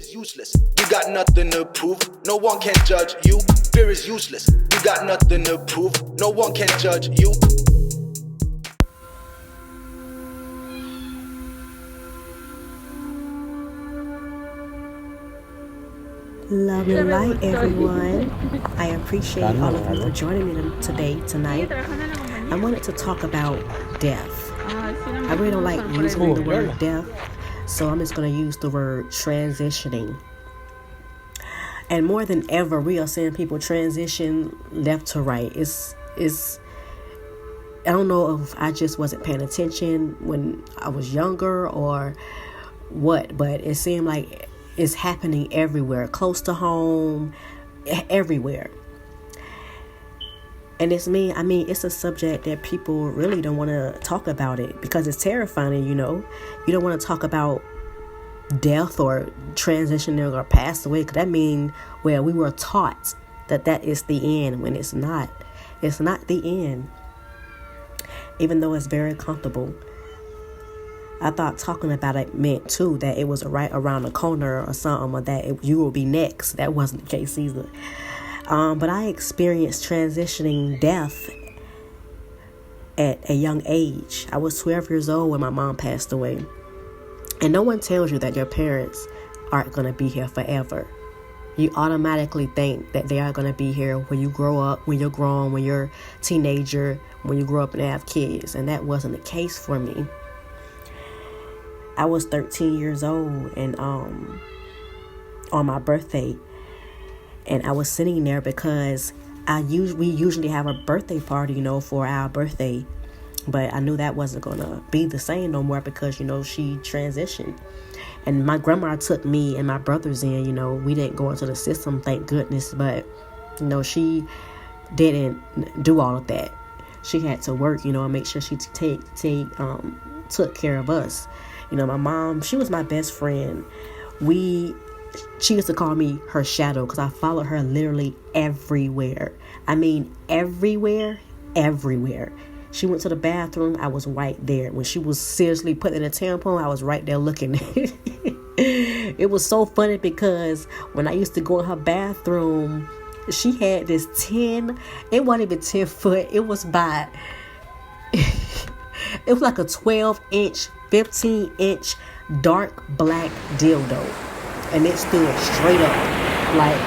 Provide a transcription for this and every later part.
is useless. You got nothing to prove. No one can judge you. Fear is useless. You got nothing to prove. No one can judge you. Love and light, everyone. I appreciate all of you for joining me tonight. I wanted to talk about death. I really don't like using the word death, so I'm just going to use the word transitioning. And more than ever, we are seeing people transition left to right. It's I don't know if I just wasn't paying attention when I was younger or what, but it seemed like it's happening everywhere, close to home, everywhere. And it's a subject that people really don't want to talk about it because it's terrifying, you know. You don't want to talk about death or transitioning or pass away because that means, well, we were taught that is the end when it's not. It's not the end, even though it's very comfortable. I thought talking about it meant too that it was right around the corner or something, or that you will be next. That wasn't the case either. But I experienced transitioning death at a young age. I was 12 years old when my mom passed away. And no one tells you that your parents aren't going to be here forever. You automatically think that they are going to be here when you grow up, when you're grown, when you're a teenager, when you grow up and have kids. And that wasn't the case for me. I was 13 years old and on my birthday, and I was sitting there because we usually have a birthday party, you know, for our birthday, but I knew that wasn't gonna be the same no more because, you know, she transitioned, and my grandma took me and my brothers in. You know, we didn't go into the system, thank goodness, but you know, she didn't do all of that. She had to work, you know, and make sure she took care of us. You know, my mom, she was my best friend. She used to call me her shadow because I followed her literally everywhere. I mean, everywhere. She went to the bathroom, I was right there. When she was seriously putting in a tampon, I was right there looking. It was so funny because when I used to go in her bathroom, she had this 10, it wasn't even 10 foot. It was like a 12-inch, 15-inch dark black dildo, and it stood straight up. Like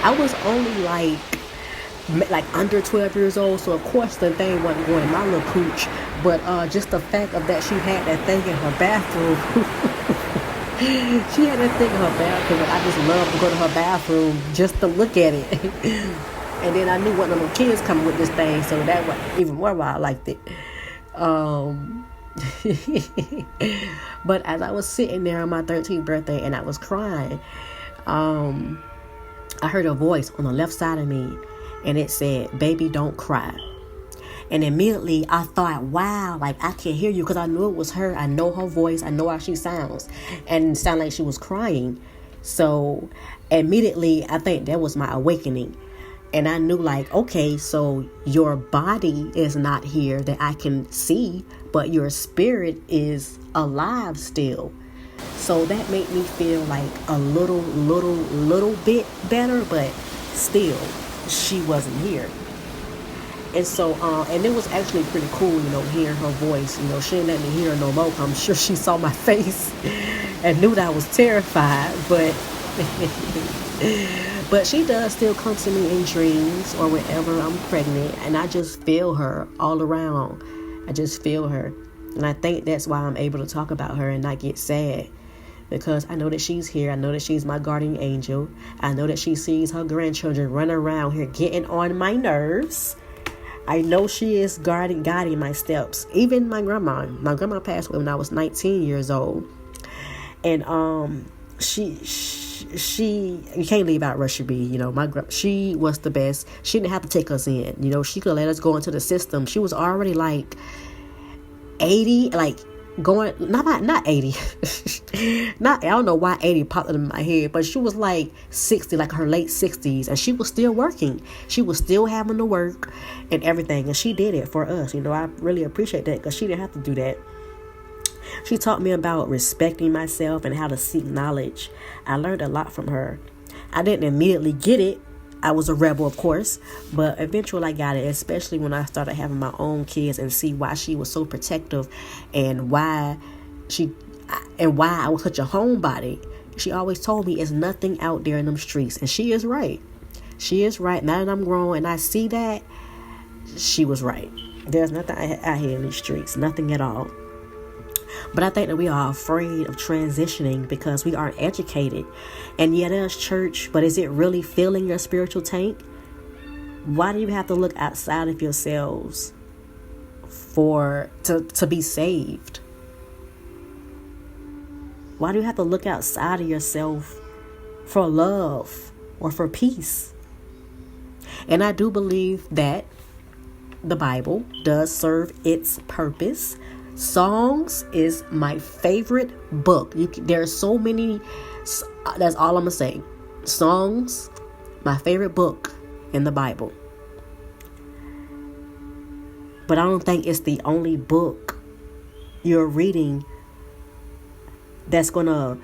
I was only like under 12 years old, so of course the thing wasn't going in my little cooch, but just the fact of that she had that thing in her bathroom. She had that thing in her bathroom, and I just loved to go to her bathroom just to look at it. And then I knew one of them kids coming with this thing, so that was even more why I liked it. But as I was sitting there on my 13th birthday and I was crying, I heard a voice on the left side of me, and it said, "Baby, don't cry." And immediately I thought, wow, like I can hear you, because I knew it was her. I know her voice. I know how she sounds, and it sounded like she was crying. So immediately I think that was my awakening. And I knew, like, okay, so your body is not here that I can see, but your spirit is alive still. So that made me feel like a little bit better, but still, she wasn't here. And so, and it was actually pretty cool, you know, hearing her voice. You know, she didn't let me hear her no more. I'm sure she saw my face and knew that I was terrified, but but she does still come to me in dreams or whenever I'm pregnant, and I just feel her all around. I just feel her. And I think that's why I'm able to talk about her and not get sad, because I know that she's here. I know that she's my guardian angel. I know that she sees her grandchildren running around here getting on my nerves. I know she is guiding my steps. Even my grandma. My grandma passed away when I was 19 years old. And she you can't leave out Russia B. You know, she was the best. She didn't have to take us in. You know, she could let us go into the system. She was already like 80, like going not 80. I don't know why 80 popped into my head, but she was like 60, like her late 60s, and she was still working. She was still having to work and everything, and she did it for us. You know, I really appreciate that, because she didn't have to do that. She taught me about respecting myself and how to seek knowledge. I learned a lot from her. I didn't immediately get it. I was a rebel, of course, but eventually I got it, especially when I started having my own kids and see why she was so protective and why I was such a homebody. She always told me it's nothing out there in them streets, and she is right. She is right. Now that I'm grown and I see that, she was right. There's nothing out here in these streets, nothing at all. But I think that we are afraid of transitioning because we aren't educated. And yeah, there's church, but is it really filling your spiritual tank? Why do you have to look outside of yourselves to be saved? Why do you have to look outside of yourself for love or for peace? And I do believe that the Bible does serve its purpose. Songs is my favorite book. There are so many. That's all I'm gonna say. Songs, my favorite book in the Bible. But I don't think it's the only book you're reading that's gonna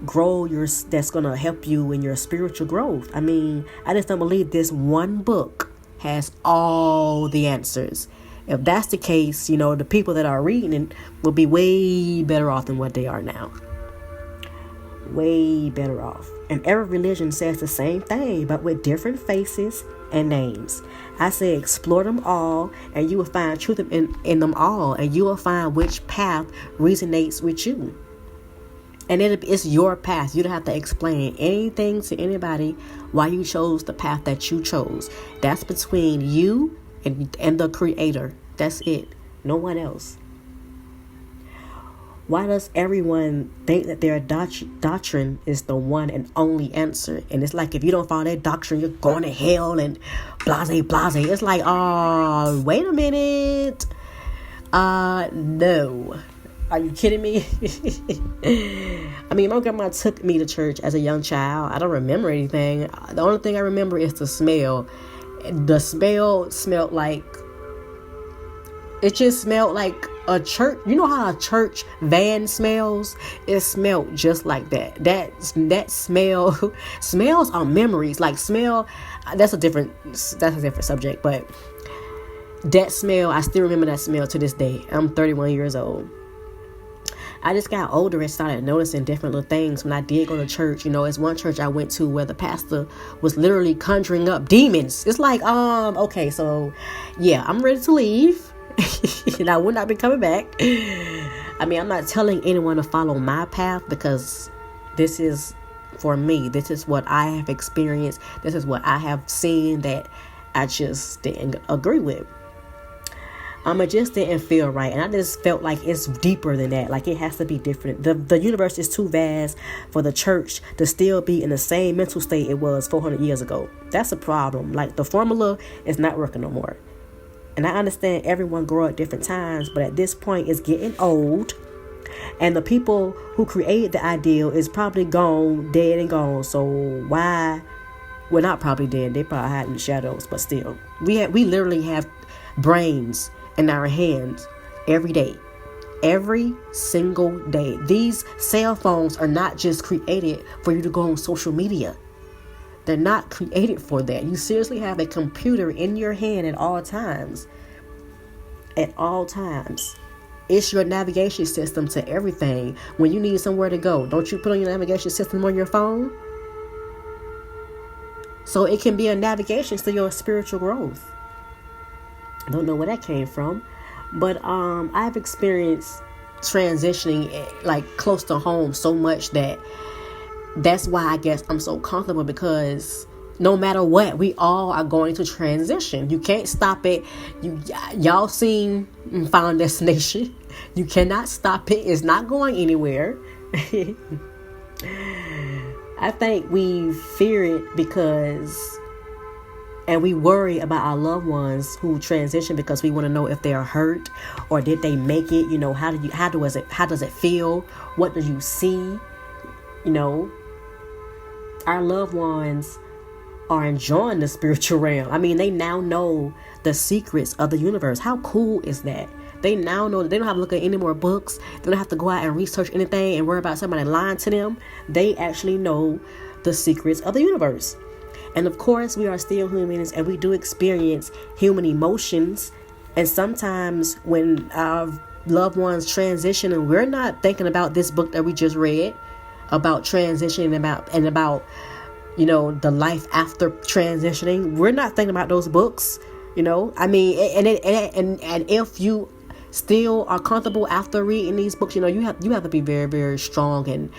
that's gonna help you in your spiritual growth. I mean, I just don't believe this one book has all the answers. If that's the case, the people that are reading it will be way better off than what they are now. Way better off. And every religion says the same thing, but with different faces and names. I say explore them all, and you will find truth in them all, and you will find which path resonates with you. And it's your path. You don't have to explain anything to anybody why you chose the path that you chose. That's between you and the Creator. That's it. No one else. Why does everyone think that their doctrine is the one and only answer? And it's like, if you don't follow that doctrine, you're going to hell and blase. It's like, oh, wait a minute. No. Are you kidding me? I mean, my grandma took me to church as a young child. I don't remember anything. The only thing I remember is the smell. The smell smelled like, it just smelled like a church. You know how a church van smells? It smelled just like that. That smell, smells are memories. Like smell, that's a different subject. But that smell, I still remember that smell to this day. I'm 31 years old. I just got older and started noticing different little things when I did go to church. It's one church I went to where the pastor was literally conjuring up demons. It's like, okay, so yeah, I'm ready to leave. And I will not be coming back. I mean, I'm not telling anyone to follow my path because this is for me. This is what I have experienced. This is what I have seen that I just didn't agree with. It just didn't feel right. And I just felt like it's deeper than that. Like it has to be different. The universe is too vast for the church to still be in the same mental state it was 400 years ago. That's a problem. Like the formula is not working no more. And I understand everyone grow at different times, but at this point it's getting old. And the people who created the ideal is probably gone, dead and gone. So why? Well, not probably dead. They probably hide in the shadows, but still. We literally have brains in our hands every day. Every single day. These cell phones are not just created for you to go on social media. They're not created for that. You seriously have a computer in your hand at all times. At all times. It's your navigation system to everything. When you need somewhere to go, don't you put on your navigation system on your phone? So it can be a navigation to your spiritual growth. I don't know where that came from, but I've experienced transitioning like close to home so much that's why I guess I'm so comfortable, because no matter what, we all are going to transition. You can't stop it. Y'all seen Final Destination. You cannot stop it. It's not going anywhere. I think we fear it and we worry about our loved ones who transition because we want to know if they are hurt or did they make it. How does it feel? What do you see? Our loved ones are enjoying the spiritual realm. I mean, they now know the secrets of the universe. How cool is that? They now know that they don't have to look at any more books. They don't have to go out and research anything and worry about somebody lying to them. They actually know the secrets of the universe. And of course, we are still humans, and we do experience human emotions. And sometimes when our loved ones transition, and we're not thinking about this book that we just read about transitioning, about the life after transitioning, we're not thinking about those books. I mean, and if you still are comfortable after reading these books, you have to be very, very strong and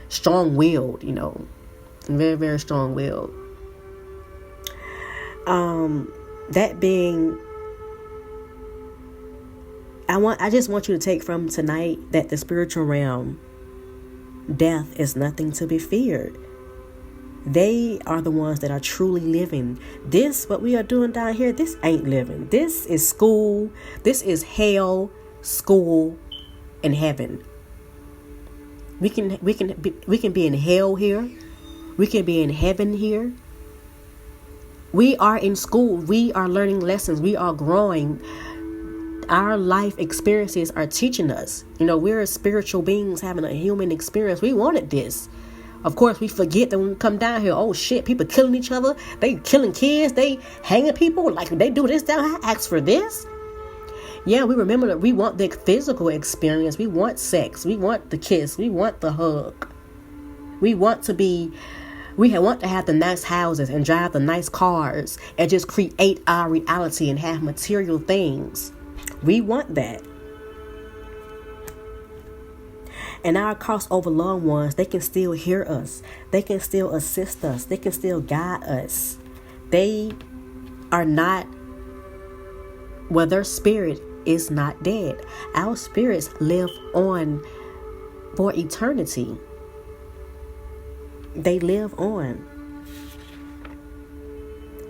strong-willed, very, very strong-willed. That being, I just want you to take from tonight that the spiritual realm, death is nothing to be feared. They are the ones that are truly living. This, what we are doing down here, this ain't living. This is school. This is hell, school, and heaven. We can be in hell here. We can be in heaven here. We are in school. We are learning lessons. We are growing. Our life experiences are teaching us. We're spiritual beings having a human experience. We wanted this. Of course, we forget that when we come down here, oh shit, people killing each other. They killing kids. They hanging people. Like, they do this down here. Ask for this. Yeah, we remember that we want the physical experience. We want sex. We want the kiss. We want the hug. We want to have the nice houses and drive the nice cars and just create our reality and have material things. We want that. And our crossover loved ones, they can still hear us. They can still assist us. They can still guide us. They are not, their spirit is not dead. Our spirits live on for eternity. They live on.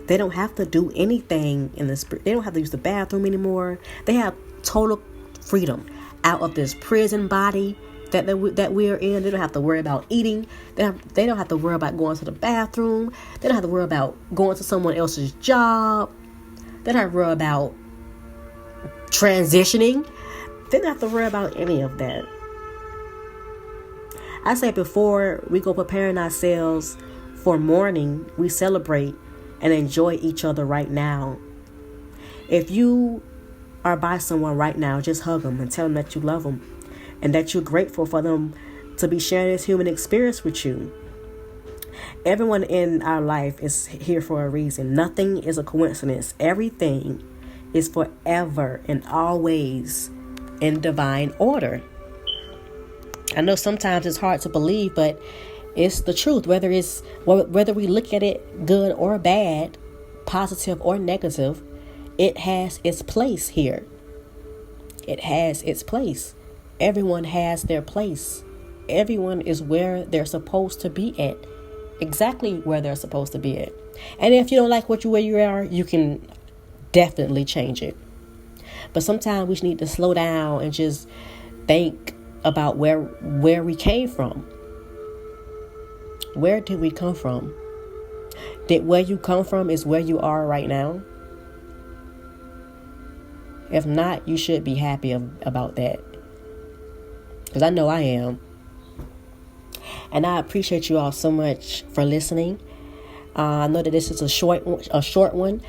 They don't have to do anything in the spirit. They don't have to use the bathroom anymore. They have total freedom out of this prison body that we're in. They don't have to worry about eating. They don't have to worry about going to the bathroom. They don't have to worry about going to someone else's job. They don't have to worry about transitioning. They don't have to worry about any of that. I say before we go preparing ourselves for morning, we celebrate and enjoy each other right now. If you are by someone right now, just hug them and tell them that you love them and that you're grateful for them to be sharing this human experience with you. Everyone in our life is here for a reason. Nothing is a coincidence. Everything is forever and always in divine order. I know sometimes it's hard to believe, but it's the truth. Whether we look at it good or bad, positive or negative, it has its place here. It has its place. Everyone has their place. Everyone is where they're supposed to be at. Exactly where they're supposed to be at. And if you don't like where you are, you can definitely change it. But sometimes we just need to slow down and just think about where we came from. Where did we come from? Did where you come from is where you are right now? If not, you should be happy about that. Because I know I am. And I appreciate you all so much for listening. I know that this is a short one.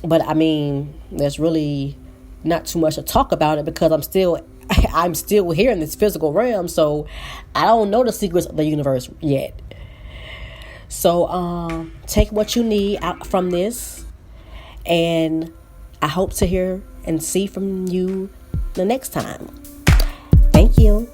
But I mean, there's really not too much to talk about it because I'm still here in this physical realm. So I don't know the secrets of the universe yet. So take what you need out from this. And I hope to hear and see from you the next time. Thank you.